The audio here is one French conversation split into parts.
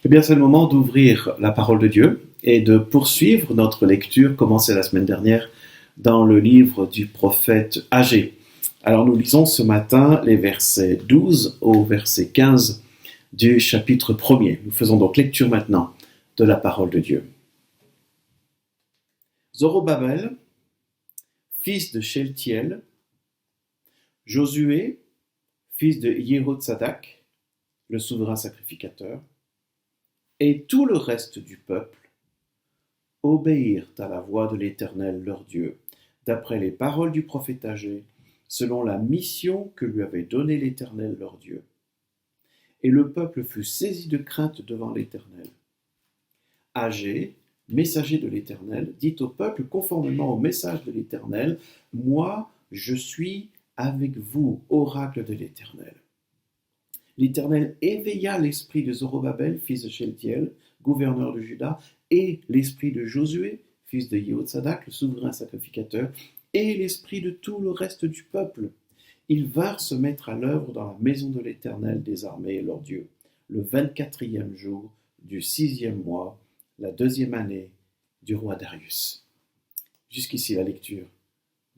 Eh bien, c'est le moment d'ouvrir la parole de Dieu et de poursuivre notre lecture commencée la semaine dernière dans le livre du prophète Agé. Alors, nous lisons ce matin les versets 12 au verset 15 du chapitre 1er. Nous faisons donc lecture maintenant de la parole de Dieu. Zorobabel, fils de Sheltiel, Josué, fils de Yehotzadak, le souverain sacrificateur, et tout le reste du peuple obéirent à la voix de l'Éternel leur Dieu, d'après les paroles du prophète Agé, selon la mission que lui avait donnée l'Éternel leur Dieu. Et le peuple fut saisi de crainte devant l'Éternel. Agé, messager de l'Éternel, dit au peuple conformément au message de l'Éternel, « Moi, je suis avec vous, oracle de l'Éternel. » L'Éternel éveilla l'esprit de Zorobabel, fils de Sheltiel, gouverneur de Juda, et l'esprit de Josué, fils de Yehotzadak, le souverain sacrificateur, et l'esprit de tout le reste du peuple. Ils vinrent se mettre à l'œuvre dans la maison de l'Éternel des armées, leur Dieu, le 24e jour du 6e mois, la 2e année du roi Darius. Jusqu'ici la lecture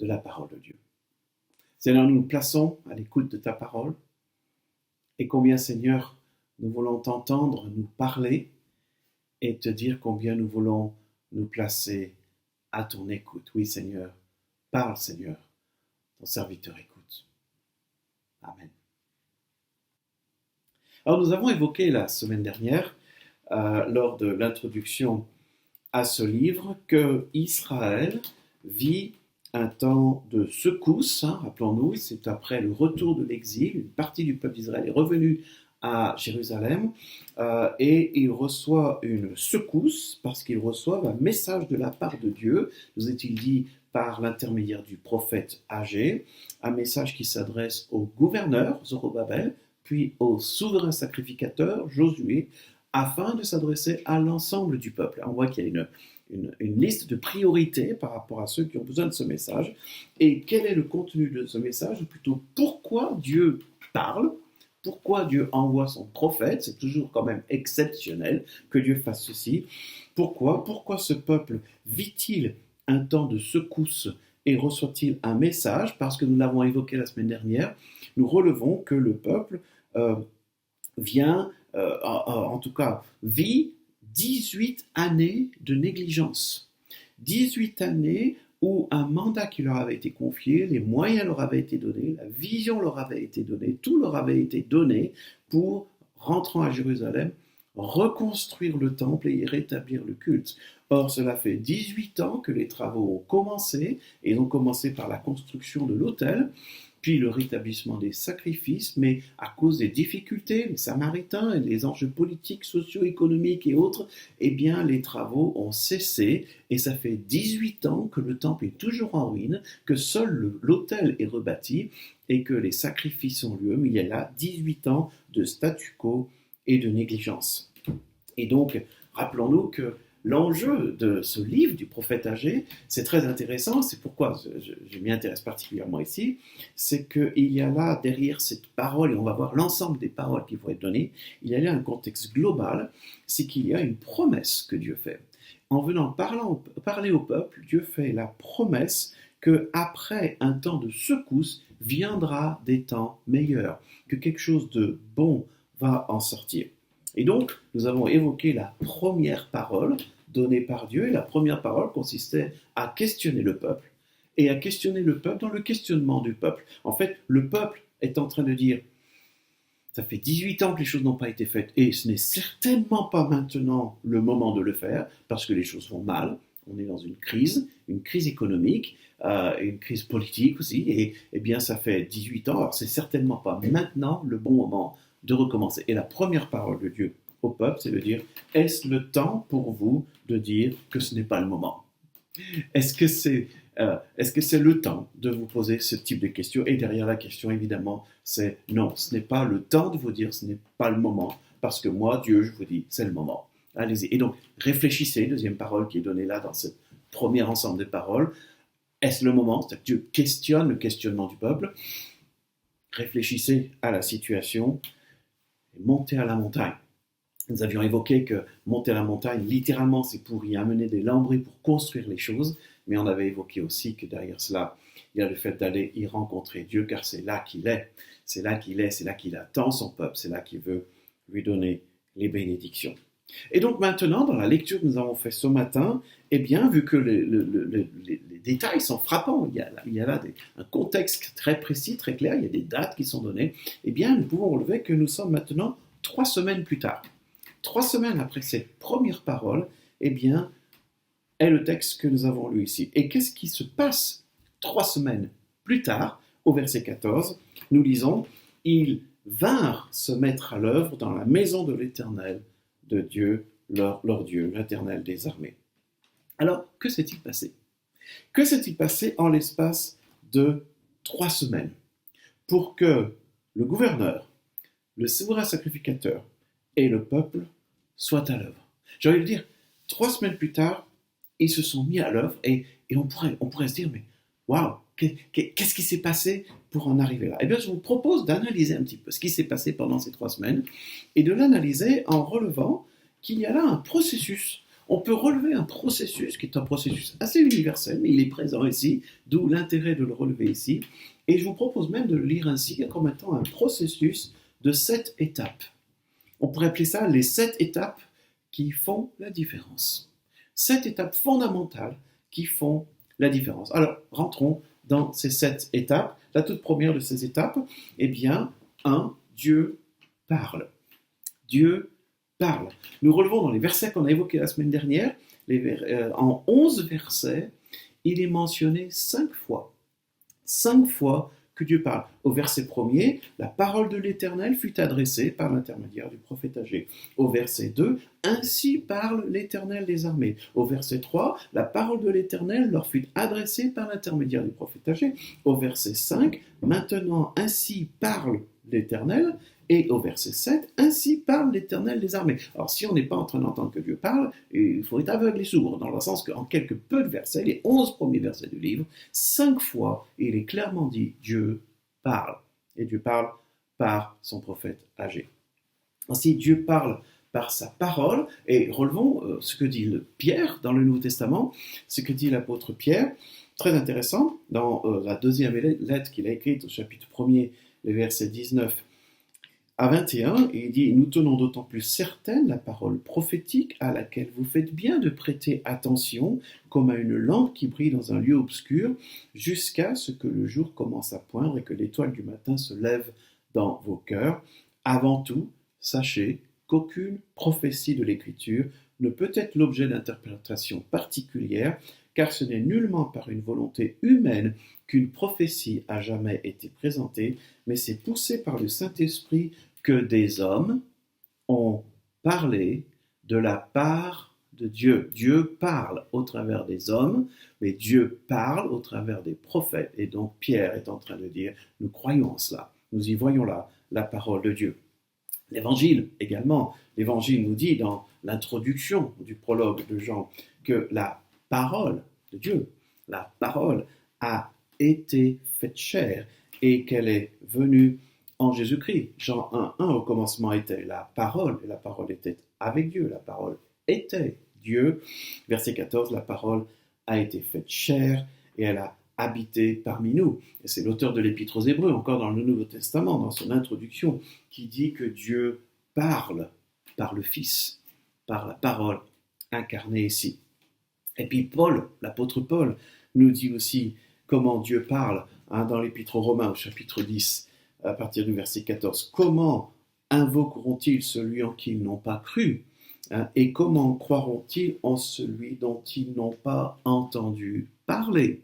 de la parole de Dieu. Seigneur, nous nous plaçons à l'écoute de ta parole. Et combien, Seigneur, nous voulons t'entendre nous parler et te dire combien nous voulons nous placer à ton écoute. Oui, Seigneur, parle, Seigneur, ton serviteur écoute. Amen. Alors, nous avons évoqué la semaine dernière, lors de l'introduction à ce livre, que Israël vit un temps de secousse, rappelons-nous, c'est après le retour de l'exil, une partie du peuple d'Israël est revenue à Jérusalem et ils reçoivent une secousse parce qu'ils reçoivent un message de la part de Dieu, nous est-il dit par l'intermédiaire du prophète Agé, un message qui s'adresse au gouverneur Zorobabel, puis au souverain sacrificateur Josué, afin de s'adresser à l'ensemble du peuple. On voit qu'il y a une liste de priorités par rapport à ceux qui ont besoin de ce message. Et quel est le contenu de ce message? Ou plutôt, pourquoi Dieu parle? Pourquoi Dieu envoie son prophète? C'est toujours quand même exceptionnel que Dieu fasse ceci. Pourquoi ce peuple vit-il un temps de secousse et reçoit-il un message? Parce que nous l'avons évoqué la semaine dernière, nous relevons que le peuple en tout cas, vit 18 années de négligence. 18 années où un mandat qui leur avait été confié, les moyens leur avaient été donnés, la vision leur avait été donnée, tout leur avait été donné pour, rentrant à Jérusalem, reconstruire le temple et y rétablir le culte. Or, cela fait 18 ans que les travaux ont commencé, et ils ont commencé par la construction de l'autel, puis le rétablissement des sacrifices, mais à cause des difficultés, les Samaritains et les enjeux politiques, socio-économiques et autres, eh bien les travaux ont cessé et ça fait 18 ans que le temple est toujours en ruine, que seul l'autel est rebâti et que les sacrifices ont lieu, mais il y a là 18 ans de statu quo et de négligence. Et donc, rappelons-nous que l'enjeu de ce livre du prophète Agé, c'est très intéressant, c'est pourquoi je m'y intéresse particulièrement ici, c'est qu'il y a là, derrière cette parole, et on va voir l'ensemble des paroles qui vont être données, il y a là un contexte global, c'est qu'il y a une promesse que Dieu fait. En venant parler au peuple, Dieu fait la promesse qu'après un temps de secousse, viendra des temps meilleurs, que quelque chose de bon va en sortir. Et donc, nous avons évoqué la première parole donnée par Dieu, et la première parole consistait à questionner le peuple, et à questionner le peuple dans le questionnement du peuple. En fait, le peuple est en train de dire, ça fait 18 ans que les choses n'ont pas été faites, et ce n'est certainement pas maintenant le moment de le faire, parce que les choses vont mal, on est dans une crise économique, une crise politique aussi, et eh bien ça fait 18 ans, alors c'est certainement pas maintenant le bon moment de recommencer. Et la première parole de Dieu au peuple, c'est de dire, est-ce le temps pour vous de dire que ce n'est pas le moment? Est-ce que c'est le temps de vous poser ce type de questions? Et derrière la question, évidemment, c'est non, ce n'est pas le temps de vous dire, ce n'est pas le moment, parce que moi, Dieu, je vous dis, c'est le moment. Allez-y. Et donc, réfléchissez, deuxième parole qui est donnée là dans ce premier ensemble de paroles. Est-ce le moment? C'est-à-dire que Dieu questionne le questionnement du peuple. Réfléchissez à la situation. Montez à la montagne. Nous avions évoqué que monter la montagne, littéralement, c'est pour y amener des lambris pour construire les choses, mais on avait évoqué aussi que derrière cela, il y a le fait d'aller y rencontrer Dieu, car c'est là qu'il est. C'est là qu'il est, c'est là qu'il attend son peuple, c'est là qu'il veut lui donner les bénédictions. Et donc maintenant, dans la lecture que nous avons faite ce matin, eh bien, vu que les détails sont frappants, il y a là un contexte très précis, très clair, il y a des dates qui sont données, eh bien, nous pouvons relever que nous sommes maintenant 3 semaines plus tard. 3 semaines après cette première parole, eh bien, est le texte que nous avons lu ici. Et qu'est-ce qui se passe 3 semaines plus tard, au verset 14, nous lisons « Ils vinrent se mettre à l'œuvre dans la maison de l'Éternel, de Dieu, leur Dieu, l'Éternel des armées. » Alors, que s'est-il passé? Que s'est-il passé en l'espace de 3 semaines pour que le gouverneur, le souverain sacrificateur et le peuple soient à l'œuvre? J'ai envie de dire, 3 semaines plus tard, ils se sont mis à l'œuvre et on pourrait se dire, mais waouh, qu'est-ce qui s'est passé pour en arriver là? Eh bien, je vous propose d'analyser un petit peu ce qui s'est passé pendant ces 3 semaines et de l'analyser en relevant qu'il y a là un processus. On peut relever un processus qui est un processus assez universel, mais il est présent ici, d'où l'intérêt de le relever ici. Et je vous propose même de le lire ainsi comme étant un processus de 7 étapes. On pourrait appeler ça les 7 étapes qui font la différence. 7 étapes fondamentales qui font la différence. Alors, rentrons dans ces 7 étapes. La toute première de ces étapes, eh bien, 1, Dieu parle. Dieu parle. Nous relevons dans les versets qu'on a évoqués la semaine dernière, en 11 versets, il est mentionné 5 fois. 5 fois que Dieu parle. Au verset 1er, la parole de l'Éternel fut adressée par l'intermédiaire du prophète Agé. Au verset 2, ainsi parle l'Éternel des armées. Au verset 3, la parole de l'Éternel leur fut adressée par l'intermédiaire du prophète Agé. Au verset 5, maintenant ainsi parle l'Éternel. Et au verset 7, ainsi parle l'Éternel des armées. Alors si on n'est pas en train d'entendre que Dieu parle, il faut être aveugle et sourd, dans le sens qu'en quelques peu de versets, les 11 premiers versets du livre, 5 fois, il est clairement dit Dieu parle. Et Dieu parle par son prophète Agé. Ainsi, Dieu parle par sa parole, et relevons ce que dit Pierre dans le Nouveau Testament, ce que dit l'apôtre Pierre, très intéressant, dans la deuxième lettre qu'il a écrite au chapitre 1er, les versets 19 à 21, il dit « Nous tenons d'autant plus certaine la parole prophétique à laquelle vous faites bien de prêter attention, comme à une lampe qui brille dans un lieu obscur, jusqu'à ce que le jour commence à poindre et que l'étoile du matin se lève dans vos cœurs. Avant tout, sachez qu'aucune prophétie de l'Écriture ne peut être l'objet d'interprétation particulière, car ce n'est nullement par une volonté humaine qu'une prophétie a jamais été présentée, mais c'est poussé par le Saint-Esprit que des hommes ont parlé de la part de Dieu. Dieu parle au travers des hommes, mais Dieu parle au travers des prophètes. Et donc Pierre est en train de dire, nous croyons en cela, nous y voyons là la parole de Dieu. L'Évangile également, l'Évangile nous dit dans l'introduction du prologue de Jean que la parole de Dieu, la parole a été faite chair et qu'elle est venue en Jésus-Christ. Jean 1:1, au commencement était la parole, et la parole était avec Dieu, la parole était Dieu. Verset 14, la parole a été faite chair et elle a habité parmi nous. Et c'est l'auteur de l'Épître aux Hébreux, encore dans le Nouveau Testament, dans son introduction, qui dit que Dieu parle par le Fils, par la parole incarnée ici. Et puis Paul, l'apôtre Paul, nous dit aussi comment Dieu parle dans l'Épître aux Romains, au chapitre 10, à partir du verset 14. Comment invoqueront-ils celui en qui ils n'ont pas cru, et comment croiront-ils en celui dont ils n'ont pas entendu parler?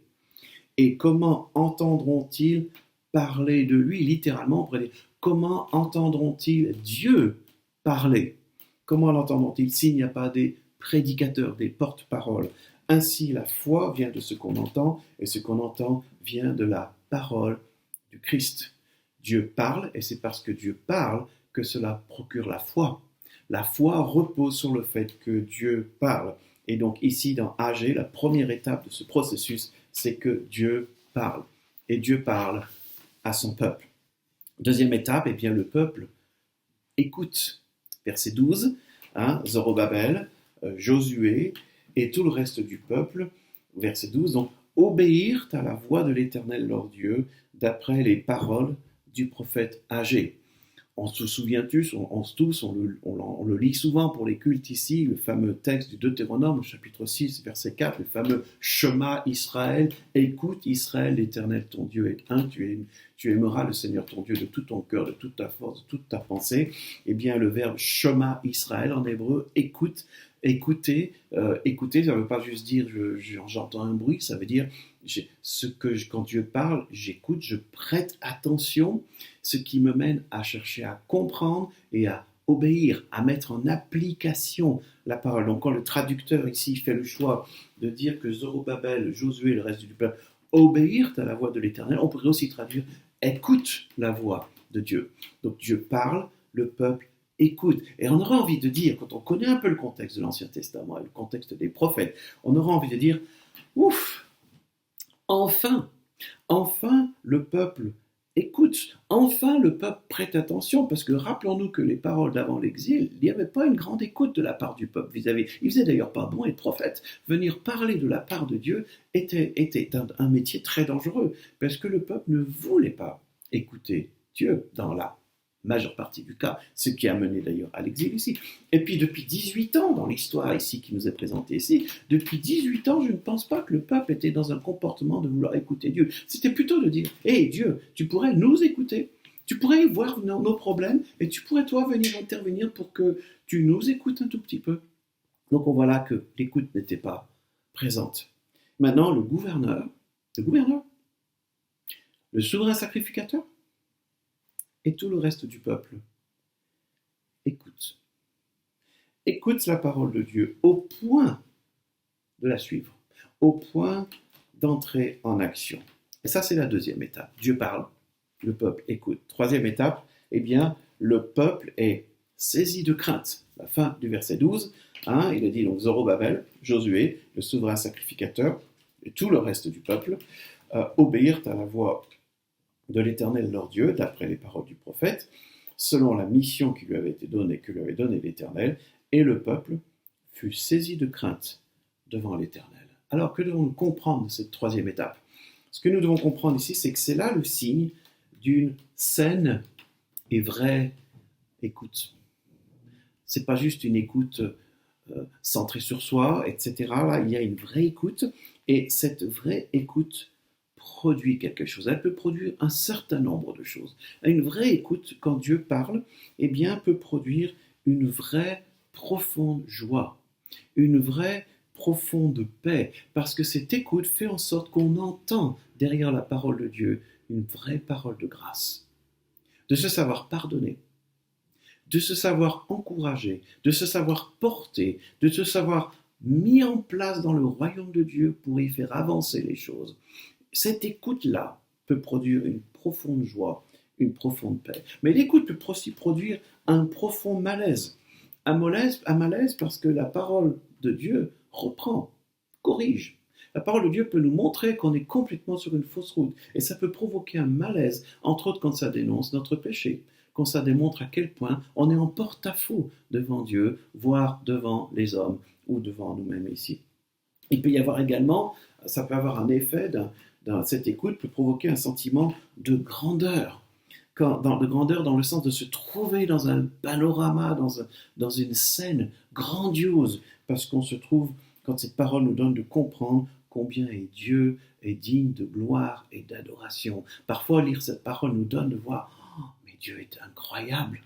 Et comment entendront-ils parler de lui? Littéralement, on pourrait dire, comment entendront-ils Dieu parler? Comment l'entendront-ils s'il n'y a pas des prédicateurs, des porte-paroles? Ainsi, la foi vient de ce qu'on entend, et ce qu'on entend vient de la parole du Christ. Dieu parle, et c'est parce que Dieu parle que cela procure la foi. La foi repose sur le fait que Dieu parle. Et donc ici, dans Agé, la première étape de ce processus, c'est que Dieu parle. Et Dieu parle à son peuple. Deuxième étape, eh bien, le peuple écoute. Verset 12, Zorobabel, Josué et tout le reste du peuple, verset 12, donc obéirent à la voix de l'Éternel leur Dieu, d'après les paroles du prophète Agé. On se souvient tous, on le lit souvent pour les cultes ici, le fameux texte du Deutéronome, chapitre 6, verset 4, le fameux Shema Israël, écoute Israël, l'Éternel ton Dieu est un, tu aimeras le Seigneur ton Dieu de tout ton cœur, de toute ta force, de toute ta pensée. Eh bien, le verbe Shema Israël en hébreu, écoute, écouter, écouter, ça ne veut pas juste dire j'entends un bruit, ça veut dire quand Dieu parle, j'écoute, je prête attention, ce qui me mène à chercher à comprendre et à obéir, à mettre en application la parole. Donc quand le traducteur ici fait le choix de dire que Zorobabel, Josué et le reste du peuple obéirent à la voix de l'Éternel, on pourrait aussi traduire écoute la voix de Dieu. Donc Dieu parle, le peuple écoute. Et on aura envie de dire, quand on connaît un peu le contexte de l'Ancien Testament et le contexte des prophètes, on aura envie de dire, ouf, enfin, le peuple écoute, enfin le peuple prête attention, parce que rappelons-nous que les paroles d'avant l'exil, il n'y avait pas une grande écoute de la part du peuple vis-à-vis. Il faisait d'ailleurs pas bon être prophète. Venir parler de la part de Dieu était un métier très dangereux, parce que le peuple ne voulait pas écouter Dieu dans la majeure partie du cas, ce qui a mené d'ailleurs à l'exil ici. Et puis depuis 18 ans, dans l'histoire ici qui nous est présentée ici, depuis 18 ans, je ne pense pas que le peuple était dans un comportement de vouloir écouter Dieu. C'était plutôt de dire, hé Dieu, tu pourrais nous écouter, tu pourrais voir nos problèmes, et tu pourrais toi venir intervenir pour que tu nous écoutes un tout petit peu. Donc on voit là que l'écoute n'était pas présente. Maintenant, le gouverneur, le souverain sacrificateur, et tout le reste du peuple écoute. Écoute la parole de Dieu au point de la suivre, au point d'entrer en action. Et ça, c'est la deuxième étape. Dieu parle, le peuple écoute. Troisième étape, eh bien, le peuple est saisi de crainte. La fin du verset 12, il a dit donc Zorobabel, Josué, le souverain sacrificateur, et tout le reste du peuple obéirent à la voix de l'Éternel leur Dieu, d'après les paroles du prophète, selon la mission qui lui avait été donnée, que lui avait donnée l'Éternel, et le peuple fut saisi de crainte devant l'Éternel. Alors, que devons-nous comprendre de cette troisième étape? Ce que nous devons comprendre ici, c'est que c'est là le signe d'une saine et vraie écoute. C'est pas juste une écoute centrée sur soi, etc. Là, il y a une vraie écoute, et cette vraie écoute produit quelque chose. Elle peut produire un certain nombre de choses. Une vraie écoute, quand Dieu parle, eh bien, peut produire une vraie profonde joie, une vraie profonde paix, parce que cette écoute fait en sorte qu'on entend derrière la parole de Dieu une vraie parole de grâce, de se savoir pardonner, de se savoir encourager, de se savoir porter, de se savoir mis en place dans le royaume de Dieu pour y faire avancer les choses. Cette écoute-là peut produire une profonde joie, une profonde paix. Mais l'écoute peut aussi produire un profond malaise. Un malaise parce que la parole de Dieu reprend, corrige. La parole de Dieu peut nous montrer qu'on est complètement sur une fausse route. Et ça peut provoquer un malaise, entre autres quand ça dénonce notre péché, quand ça démontre à quel point on est en porte-à-faux devant Dieu, voire devant les hommes ou devant nous-mêmes ici. Il peut y avoir également, ça peut avoir un effet cette écoute peut provoquer un sentiment de grandeur. De grandeur dans le sens de se trouver dans un panorama, dans une scène grandiose, parce qu'on se trouve, quand cette parole nous donne de comprendre combien Dieu est digne de gloire et d'adoration. Parfois, lire cette parole nous donne de voir, oh, mais Dieu est incroyable,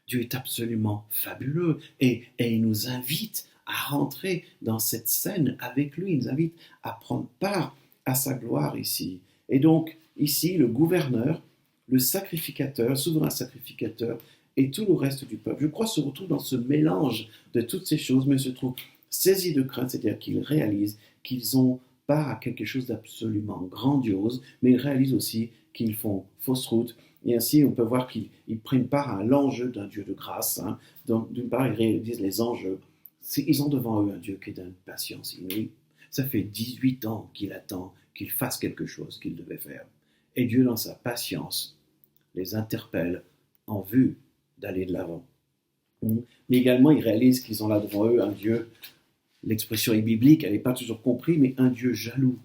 Dieu est absolument fabuleux, et il nous invite à rentrer dans cette scène avec lui, il nous invite à prendre part à sa gloire ici. Et donc, ici, le gouverneur, le sacrificateur, souverain sacrificateur, et tout le reste du peuple, je crois, se retrouve dans ce mélange de toutes ces choses, mais se trouve saisis de crainte, c'est-à-dire qu'ils réalisent qu'ils ont part à quelque chose d'absolument grandiose, mais ils réalisent aussi qu'ils font fausse route, et ainsi on peut voir qu'ils prennent part à l'enjeu d'un Dieu de grâce. Donc, d'une part, ils réalisent les enjeux. Ils ont devant eux un Dieu qui est d'une patience inouïe. Ça fait 18 ans qu'il attend qu'il fasse quelque chose qu'il devait faire. Et Dieu, dans sa patience, les interpelle en vue d'aller de l'avant. Mais également, ils réalisent qu'ils ont là devant eux un Dieu, l'expression est biblique, elle n'est pas toujours comprise, mais un Dieu jaloux.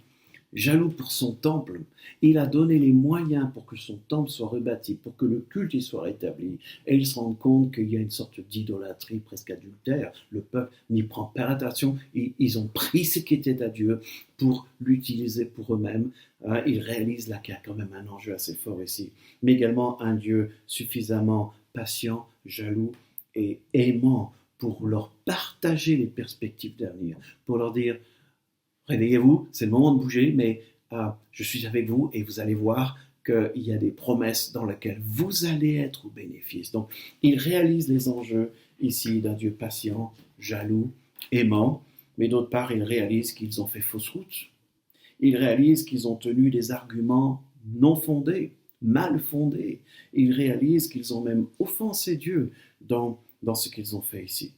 Jaloux pour son temple. Il a donné les moyens pour que son temple soit rebâti, pour que le culte y soit rétabli. Et ils se rendent compte qu'il y a une sorte d'idolâtrie presque adultère. Le peuple n'y prend pas attention. Ils ont pris ce qui était à Dieu pour l'utiliser pour eux-mêmes. Ils réalisent là qu'il y a quand même un enjeu assez fort ici. Mais également un Dieu suffisamment patient, jaloux et aimant pour leur partager les perspectives d'avenir, pour leur dire réveillez-vous, c'est le moment de bouger, mais je suis avec vous et vous allez voir qu'il y a des promesses dans lesquelles vous allez être au bénéfice. Donc, il réalise les enjeux ici d'un Dieu patient, jaloux, aimant, mais d'autre part, il réalise qu'ils ont fait fausse route. Il réalise qu'ils ont tenu des arguments non fondés, mal fondés. Il réalise qu'ils ont même offensé Dieu dans ce qu'ils ont fait ici.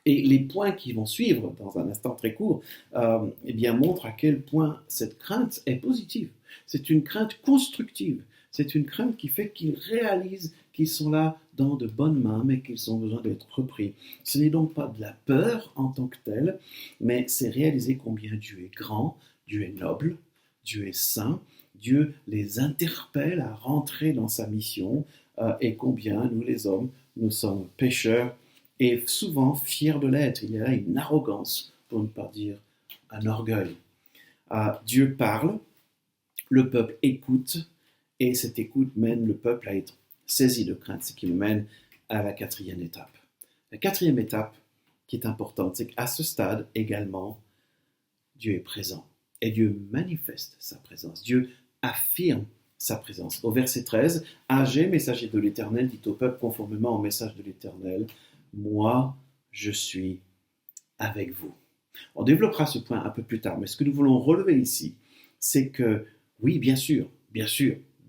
Et les points qui vont suivre dans un instant très court eh bien, montrent à quel point cette crainte est positive. C'est une crainte constructive. C'est une crainte qui fait qu'ils réalisent qu'ils sont là dans de bonnes mains, mais qu'ils ont besoin d'être repris. Ce n'est donc pas de la peur en tant que telle, mais c'est réaliser combien Dieu est grand, Dieu est noble, Dieu est saint, Dieu les interpelle à rentrer dans sa mission et combien nous les hommes, nous sommes pécheurs et souvent fiers de l'être. Il y a là une arrogance, pour ne pas dire un orgueil. Dieu parle, le peuple écoute, et cette écoute mène le peuple à être saisi de crainte, ce qui nous mène à la quatrième étape. La quatrième étape qui est importante, c'est qu'à ce stade également, Dieu est présent. Et Dieu manifeste sa présence. Dieu affirme sa présence. Au verset 13, « Agé, messager de l'Éternel, dit au peuple conformément au message de l'Éternel, moi, je suis avec vous. » On développera ce point un peu plus tard, mais ce que nous voulons relever ici, c'est que, oui, bien sûr,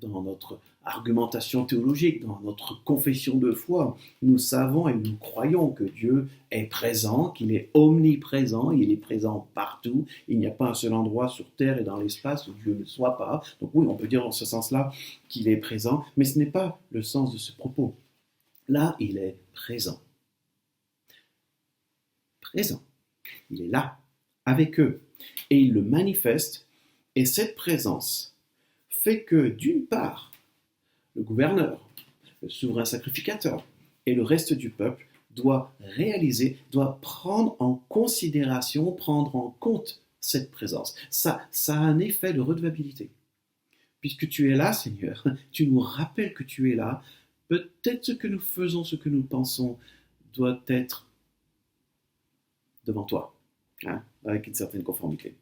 dans notre argumentation théologique, dans notre confession de foi, nous savons et nous croyons que Dieu est présent, qu'il est omniprésent, il est présent partout, il n'y a pas un seul endroit sur terre et dans l'espace où Dieu ne soit pas. Donc oui, on peut dire dans ce sens-là qu'il est présent, mais ce n'est pas le sens de ce propos. Là, il est présent. Présent. Il est là, avec eux, et il le manifeste, et cette présence fait que, d'une part, le gouverneur, le souverain sacrificateur et le reste du peuple doit prendre en considération, prendre en compte cette présence. Ça a un effet de redevabilité. Puisque tu es là, Seigneur, tu nous rappelles que tu es là, peut-être ce que nous faisons, ce que nous pensons, doit être devant toi, avec une certaine conformité.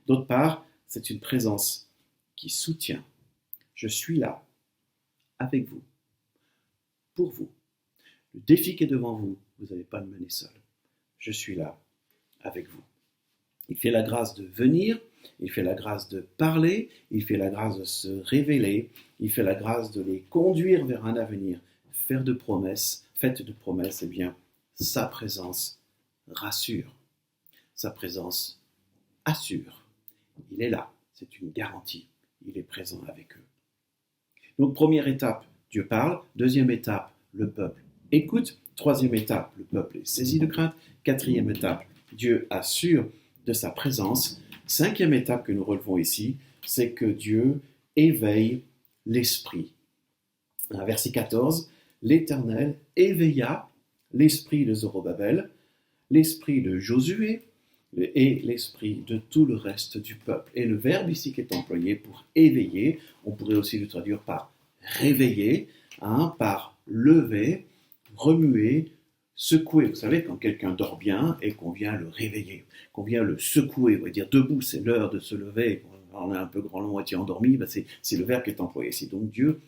D'autre part, c'est une présence qui soutient. Je suis là, avec vous, pour vous. Le défi qui est devant vous, vous n'allez pas le mener seul. Je suis là, avec vous. Il fait la grâce de venir, il fait la grâce de parler, il fait la grâce de se révéler, il fait la grâce de les conduire vers un avenir. Faites de promesses, eh bien, sa présence rassure. Sa présence assure. Il est là, c'est une garantie. Il est présent avec eux. Donc, première étape, Dieu parle. Deuxième étape, le peuple écoute. Troisième étape, le peuple est saisi de crainte. Quatrième étape, Dieu assure de sa présence. Cinquième étape que nous relevons ici, c'est que Dieu éveille l'esprit. Verset 14, l'Éternel éveilla l'esprit de Zorobabel, l'esprit de Josué et l'esprit de tout le reste du peuple. Et le verbe ici qui est employé pour éveiller, on pourrait aussi le traduire par réveiller, par lever, remuer, secouer. Vous savez, quand quelqu'un dort bien et qu'on vient le réveiller, qu'on vient le secouer, on va dire debout, c'est l'heure de se lever, on a un peu grand, moitié endormi, c'est le verbe qui est employé ici. Donc Dieu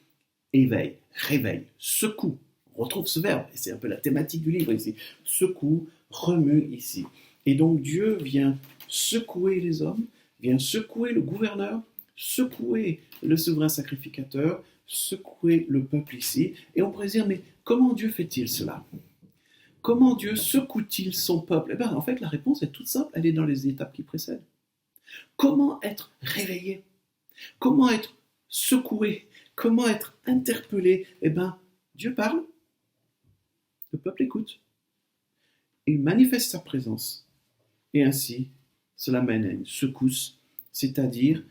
éveille, réveille, secoue. On retrouve ce verbe, et c'est un peu la thématique du livre ici. Secoue, remue ici. Et donc Dieu vient secouer les hommes, vient secouer le gouverneur, secouer le souverain sacrificateur, secouer le peuple ici. Et on pourrait dire, mais comment Dieu fait-il cela? Comment Dieu secoue-t-il son peuple? Eh bien, en fait, la réponse est toute simple, elle est dans les étapes qui précèdent. Comment être réveillé? Comment être secoué? Comment être interpellé? Eh bien, Dieu parle, Le peuple écoute. Il manifeste sa présence. Et ainsi, cela mène à une secousse, c'est-à-dire,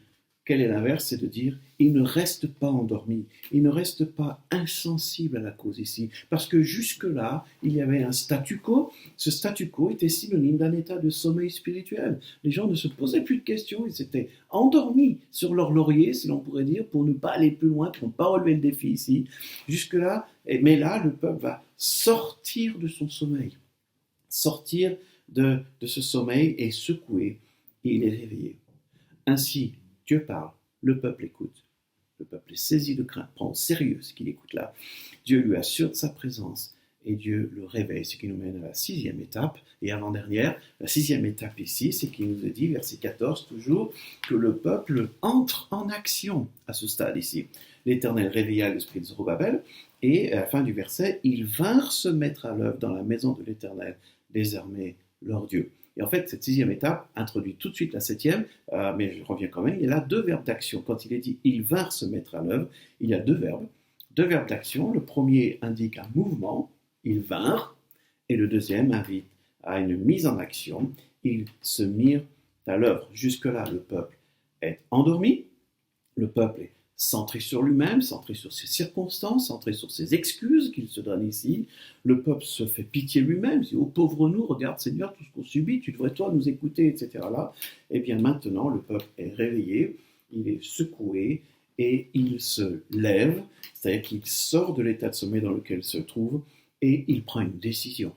quel est l'inverse? C'est de dire, il ne reste pas endormi, il ne reste pas insensible à la cause ici, parce que jusque-là, il y avait un statu quo. Ce statu quo était synonyme d'un état de sommeil spirituel. Les gens ne se posaient plus de questions, ils étaient endormis sur leur laurier, si l'on pourrait dire, pour ne pas aller plus loin, pour ne pas relever le défi ici. Jusque-là, mais là, le peuple va sortir de son sommeil, sortir de ce sommeil et secoué, et il est réveillé. Ainsi, Dieu parle, le peuple écoute. Le peuple est saisi de crainte, prend au sérieux ce qu'il écoute là. Dieu lui assure de sa présence et Dieu le réveille, ce qui nous mène à la 6e étape et avant-dernière. La 6e étape ici, c'est qu'il nous a dit, verset 14 toujours, que le peuple entre en action à ce stade ici. L'Éternel réveilla l'esprit de Zorobabel et à la fin du verset, ils vinrent se mettre à l'œuvre dans la maison de l'Éternel des armées, leur Dieu. Et en fait, cette 6e étape introduit tout de suite la 7e, mais je reviens quand même, il y a là 2 verbes d'action. Quand il est dit « ils vinrent se mettre à l'œuvre », il y a 2 verbes d'action. Le premier indique un mouvement, « ils vinrent », et le deuxième invite à une mise en action, « ils se mirent à l'œuvre ». Jusque-là, le peuple est endormi, le peuple est centré sur lui-même, centré sur ses circonstances, centré sur ses excuses qu'il se donne ici. Le peuple se fait pitié lui-même, dit « Oh pauvre nous, regarde Seigneur, tout ce qu'on subit, tu devrais toi nous écouter, etc. » là. Eh bien maintenant, le peuple est réveillé, il est secoué et il se lève, c'est-à-dire qu'il sort de l'état de sommeil dans lequel il se trouve et il prend une décision.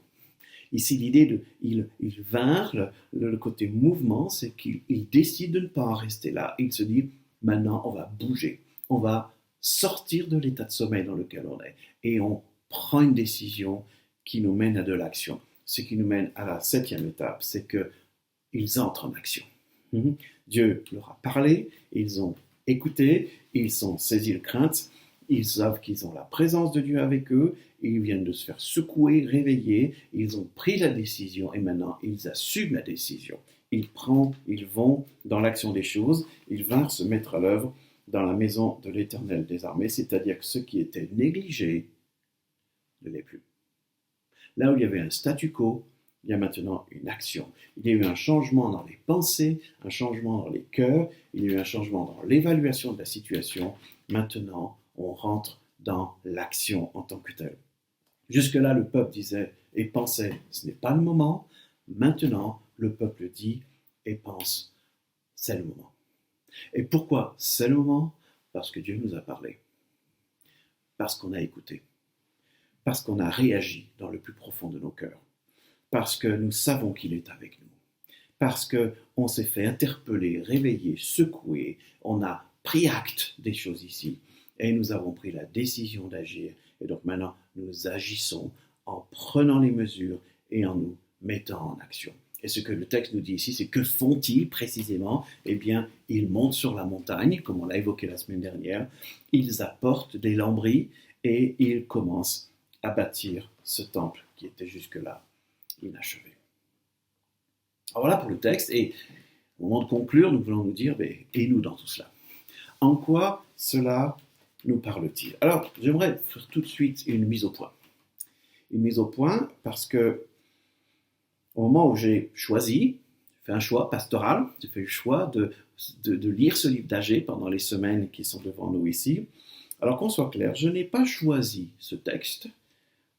Ici, l'idée de il vinrent, le côté mouvement, c'est qu'il décide de ne pas en rester là. Il se dit, maintenant, on va bouger. On va sortir de l'état de sommeil dans lequel on est. Et on prend une décision qui nous mène à de l'action. Ce qui nous mène à la 7e étape, c'est qu'ils entrent en action. Dieu leur a parlé, ils ont écouté, ils sont saisis de crainte, ils savent qu'ils ont la présence de Dieu avec eux, ils viennent de se faire secouer, réveiller, ils ont pris la décision et maintenant ils assument la décision. Ils vont dans l'action des choses, ils vinrent se mettre à l'œuvre dans la maison de l'Éternel des armées, c'est-à-dire que ce qui était négligé ne l'est plus. Là où il y avait un statu quo, il y a maintenant une action. Il y a eu un changement dans les pensées, un changement dans les cœurs, il y a eu un changement dans l'évaluation de la situation. Maintenant, on rentre dans l'action en tant que telle. Jusque-là, le peuple disait et pensait, ce n'est pas le moment. Maintenant, le peuple dit et pense, c'est le moment. Et pourquoi c'est le moment? Parce que Dieu nous a parlé. Parce qu'on a écouté. Parce qu'on a réagi dans le plus profond de nos cœurs. Parce que nous savons qu'il est avec nous. Parce qu'on s'est fait interpeller, réveiller, secouer. On a pris acte des choses ici. Et nous avons pris la décision d'agir. Et donc maintenant, nous agissons en prenant les mesures et en nous mettant en action. Et ce que le texte nous dit ici, c'est que font-ils précisément? Eh bien, ils montent sur la montagne, comme on l'a évoqué la semaine dernière. Ils apportent des lambris et ils commencent à bâtir ce temple qui était jusque-là inachevé. Alors voilà pour le texte. Et au moment de conclure, nous voulons nous dire, et nous dans tout cela? En quoi cela nous parle-t-il? Alors, j'aimerais faire tout de suite une mise au point. Une mise au point parce que au moment où j'ai fait un choix pastoral, j'ai fait le choix de lire ce livre d'Agée pendant les semaines qui sont devant nous ici. Alors qu'on soit clair, je n'ai pas choisi ce texte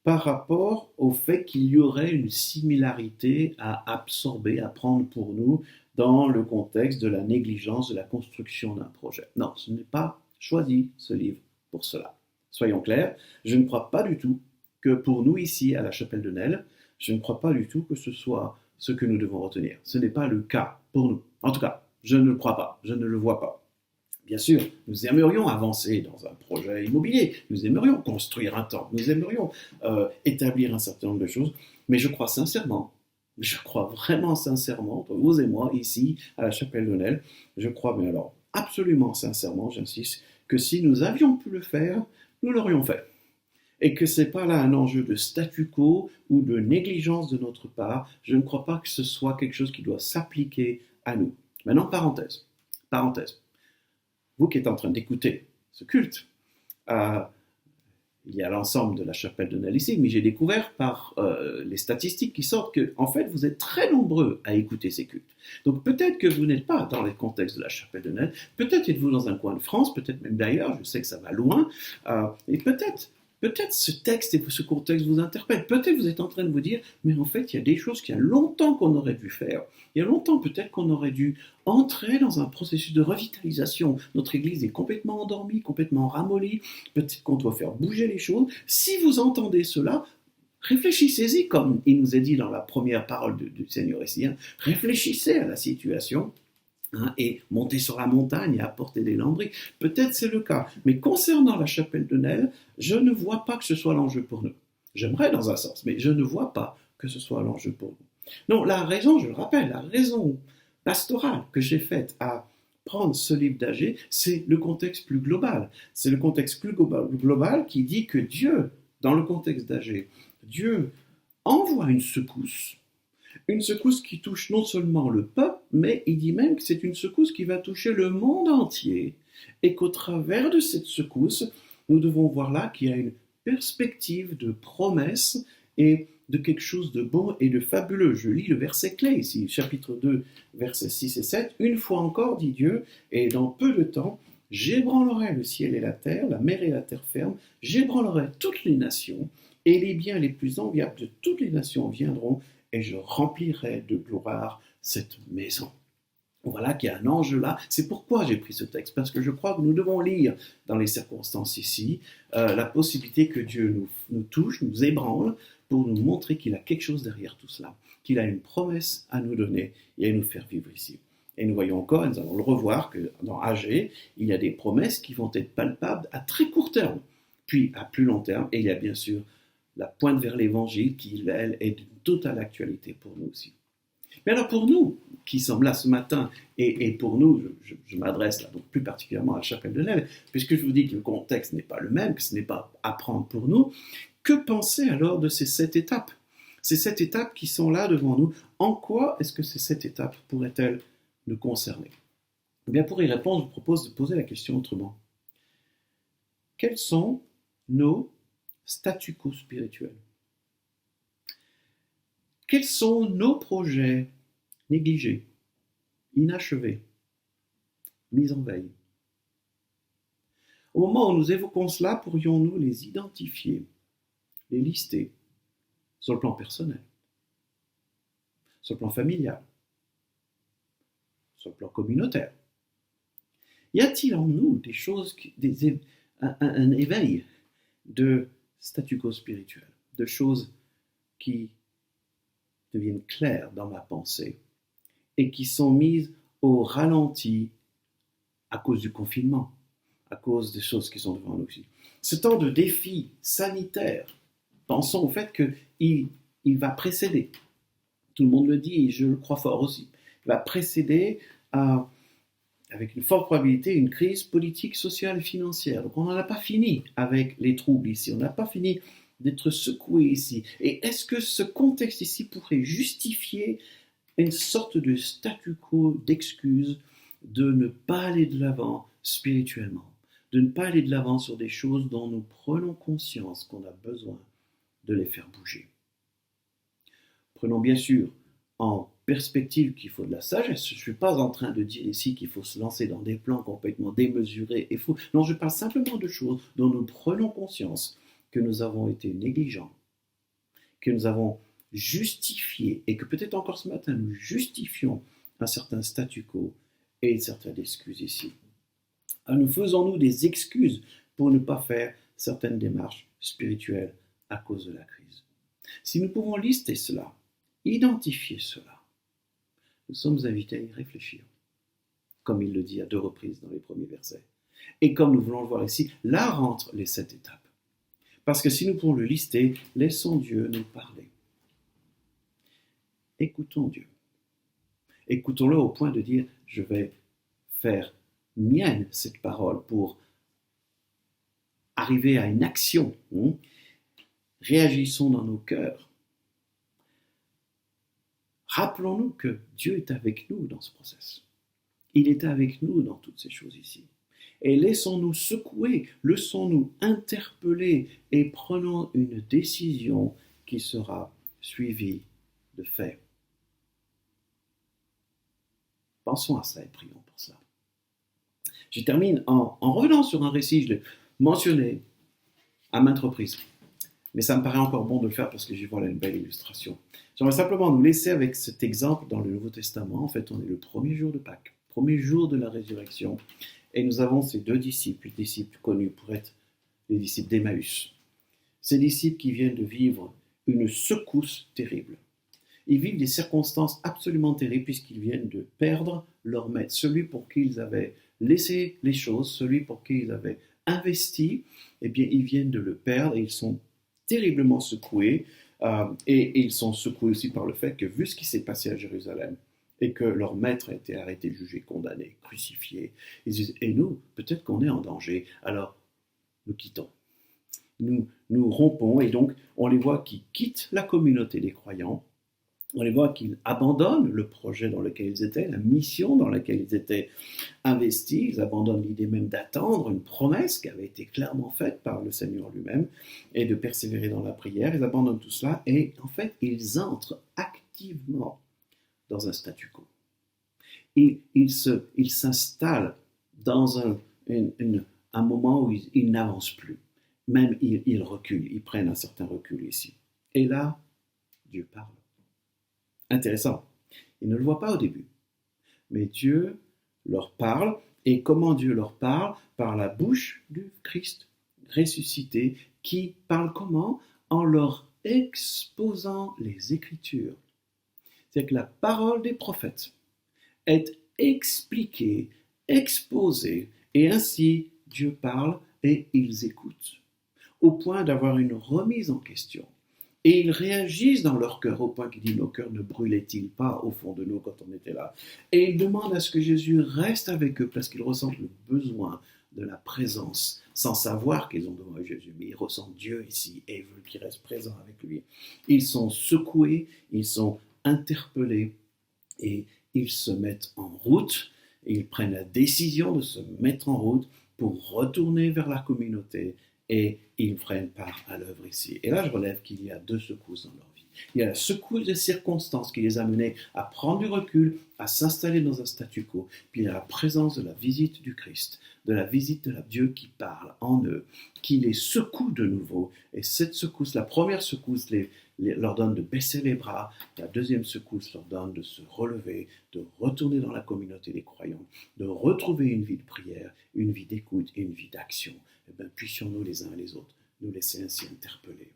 par rapport au fait qu'il y aurait une similarité à absorber, à prendre pour nous dans le contexte de la négligence de la construction d'un projet. Non, je n'ai pas choisi ce livre pour cela. Soyons clairs, je ne crois pas du tout que pour nous ici à la chapelle de Nesle, je ne crois pas du tout que ce soit ce que nous devons retenir. Ce n'est pas le cas pour nous. En tout cas, je ne le crois pas, je ne le vois pas. Bien sûr, nous aimerions avancer dans un projet immobilier, nous aimerions construire un temple, nous aimerions établir un certain nombre de choses, mais je crois vraiment sincèrement, entre vous et moi, ici, à la chapelle de Nesle, je crois, mais alors absolument sincèrement, j'insiste, que si nous avions pu le faire, nous l'aurions fait. Et que ce n'est pas là un enjeu de statu quo ou de négligence de notre part. Je ne crois pas que ce soit quelque chose qui doit s'appliquer à nous. Maintenant, parenthèse. Vous qui êtes en train d'écouter ce culte, il y a l'ensemble de la chapelle de Nel ici, mais j'ai découvert par les statistiques qui sortent que, en fait, vous êtes très nombreux à écouter ces cultes. Donc peut-être que vous n'êtes pas dans les contextes de la chapelle de Nel, peut-être êtes-vous dans un coin de France, peut-être même d'ailleurs, je sais que ça va loin, et peut-être ce texte et ce contexte vous interpellent. Peut-être vous êtes en train de vous dire, mais en fait, il y a des choses qu'il y a longtemps qu'on aurait dû faire. Il y a longtemps, peut-être qu'on aurait dû entrer dans un processus de revitalisation. Notre Église est complètement endormie, complètement ramollie. Peut-être qu'on doit faire bouger les choses. Si vous entendez cela, réfléchissez-y, comme il nous est dit dans la première parole du Seigneur ici. Réfléchissez à la situation. Et monter sur la montagne et apporter des lambris. Peut-être c'est le cas. Mais concernant la chapelle de Nel, je ne vois pas que ce soit l'enjeu pour nous. J'aimerais dans un sens, mais je ne vois pas que ce soit l'enjeu pour nous. Non, la raison, je le rappelle, la raison pastorale que j'ai faite à prendre ce livre d'Agée, c'est le contexte plus global. C'est le contexte plus global qui dit que Dieu, dans le contexte d'Agée, Dieu envoie une secousse qui touche non seulement le peuple, mais il dit même que c'est une secousse qui va toucher le monde entier, et qu'au travers de cette secousse, nous devons voir là qu'il y a une perspective de promesse et de quelque chose de bon et de fabuleux. Je lis le verset clé ici, chapitre 2, versets 6 et 7. « Une fois encore, dit Dieu, et dans peu de temps, j'ébranlerai le ciel et la terre, la mer et la terre ferme, j'ébranlerai toutes les nations, et les biens les plus enviables de toutes les nations viendront, et je remplirai de gloire cette maison. » Voilà qu'il y a un enjeu là. C'est pourquoi j'ai pris ce texte, parce que je crois que nous devons lire dans les circonstances ici la possibilité que Dieu nous touche, nous ébranle, pour nous montrer qu'il a quelque chose derrière tout cela, qu'il a une promesse à nous donner et à nous faire vivre ici. Et nous voyons encore, et nous allons le revoir, que dans Agée, il y a des promesses qui vont être palpables à très court terme, puis à plus long terme, et il y a bien sûr la pointe vers l'évangile qui, elle, est d'une totale actualité pour nous aussi. Mais alors pour nous, qui sommes là ce matin, et pour nous, je m'adresse là donc plus particulièrement à la chapelle de Nel, puisque je vous dis que le contexte n'est pas le même, que ce n'est pas à prendre pour nous, que penser alors de ces 7 étapes? Ces 7 étapes qui sont là devant nous, en quoi est-ce que ces 7 étapes pourraient-elles nous concerner? Eh bien, pour y répondre, je vous propose de poser la question autrement. Quels sont nos statu quo spirituels? Quels sont nos projets négligés, inachevés, mis en veille? Au moment où nous évoquons cela, pourrions-nous les identifier, les lister, sur le plan personnel, sur le plan familial, sur le plan communautaire? Y a-t-il en nous des choses, un éveil de statu quo spirituel, de choses qui deviennent claires dans ma pensée et qui sont mises au ralenti à cause du confinement, à cause des choses qui sont devant nous aussi? Ce temps de défi sanitaire, pensons au fait qu'il va précéder, tout le monde le dit et je le crois fort aussi, il va précéder avec une forte probabilité une crise politique, sociale et financière. Donc on n'en a pas fini avec les troubles ici, on n'a pas fini d'être secoué ici. Et est-ce que ce contexte ici pourrait justifier une sorte de statu quo d'excuse de ne pas aller de l'avant spirituellement, de ne pas aller de l'avant sur des choses dont nous prenons conscience qu'on a besoin de les faire bouger? Prenons bien sûr en perspective qu'il faut de la sagesse. Je ne suis pas en train de dire ici qu'il faut se lancer dans des plans complètement démesurés et fous. Non, je parle simplement de choses dont nous prenons conscience que nous avons été négligents, que nous avons justifié, et que peut-être encore ce matin nous justifions un certain statu quo et une certaine excuse ici. Alors nous faisons-nous des excuses pour ne pas faire certaines démarches spirituelles à cause de la crise? Si nous pouvons lister cela, identifier cela, nous sommes invités à y réfléchir, comme il le dit à 2 reprises dans les premiers versets. Et comme nous voulons le voir ici, là rentrent les 7 étapes. Parce que si nous pouvons le lister, laissons Dieu nous parler. Écoutons Dieu. Écoutons-le au point de dire, je vais faire mienne cette parole pour arriver à une action. Réagissons dans nos cœurs. Rappelons-nous que Dieu est avec nous dans ce processus. Il est avec nous dans toutes ces choses ici. et laissons-nous secouer, laissons-nous interpeller et prenons une décision qui sera suivie de fait. Pensons à ça et prions pour ça. Je termine en revenant sur un récit, je l'ai mentionné à maintes reprises, mais ça me paraît encore bon de le faire parce que j'y vois là une belle illustration. J'aimerais simplement nous laisser avec cet exemple dans le Nouveau Testament. En fait, on est le premier jour de Pâques, premier jour de la résurrection, et nous avons ces deux disciples connus pour être les disciples d'Emmaüs. Ces disciples qui viennent de vivre une secousse terrible. Ils vivent des circonstances absolument terribles puisqu'ils viennent de perdre leur maître, celui pour qui ils avaient laissé les choses, celui pour qui ils avaient investi, eh bien ils viennent de le perdre et ils sont terriblement secoués. Et ils sont secoués aussi par le fait que, vu ce qui s'est passé à Jérusalem, et que leur maître a été arrêté, jugé, condamné, crucifié, ils disent, et nous, peut-être qu'on est en danger, alors nous quittons. Nous rompons, et donc on les voit qui quittent la communauté des croyants, on les voit qu'ils abandonnent le projet dans lequel ils étaient, la mission dans laquelle ils étaient investis, ils abandonnent l'idée même d'attendre une promesse qui avait été clairement faite par le Seigneur lui-même et de persévérer dans la prière, ils abandonnent tout cela et en fait ils entrent activement dans un statu quo. Ils s'installent dans un moment où ils n'avancent plus, même ils reculent, ils prennent un certain recul ici. Et là, Dieu parle. Intéressant. Ils ne le voient pas au début. Mais Dieu leur parle. Et comment Dieu leur parle? Par la bouche du Christ ressuscité, qui parle comment? En leur exposant les Écritures. C'est-à-dire que la parole des prophètes est expliquée, exposée, et ainsi Dieu parle et ils écoutent, au point d'avoir une remise en question. Et ils réagissent dans leur cœur, au point qu'il dit, nos cœurs ne brûlaient-ils pas au fond de nous quand on était là? Et ils demandent à ce que Jésus reste avec eux, parce qu'ils ressentent le besoin de la présence, sans savoir qu'ils ont besoin de Jésus, mais ils ressentent Dieu ici, et ils veulent qu'il reste présent avec lui. Ils sont secoués, ils sont interpellés, et ils se mettent en route, et ils prennent la décision de se mettre en route pour retourner vers la communauté, et ils prennent part à l'œuvre ici. Et là, je relève qu'il y a deux secousses dans leur vie. Il y a la secousse des circonstances qui les a menés à prendre du recul, à s'installer dans un statu quo. Puis il y a la présence de la visite du Christ, de la visite de la Dieu qui parle en eux, qui les secoue de nouveau. Et cette secousse, la première secousse leur donne de baisser les bras. La deuxième secousse leur donne de se relever, de retourner dans la communauté des croyants, de retrouver une vie de prière, une vie d'écoute et une vie d'action. Eh bien, puissions-nous les uns et les autres nous laisser ainsi interpeller.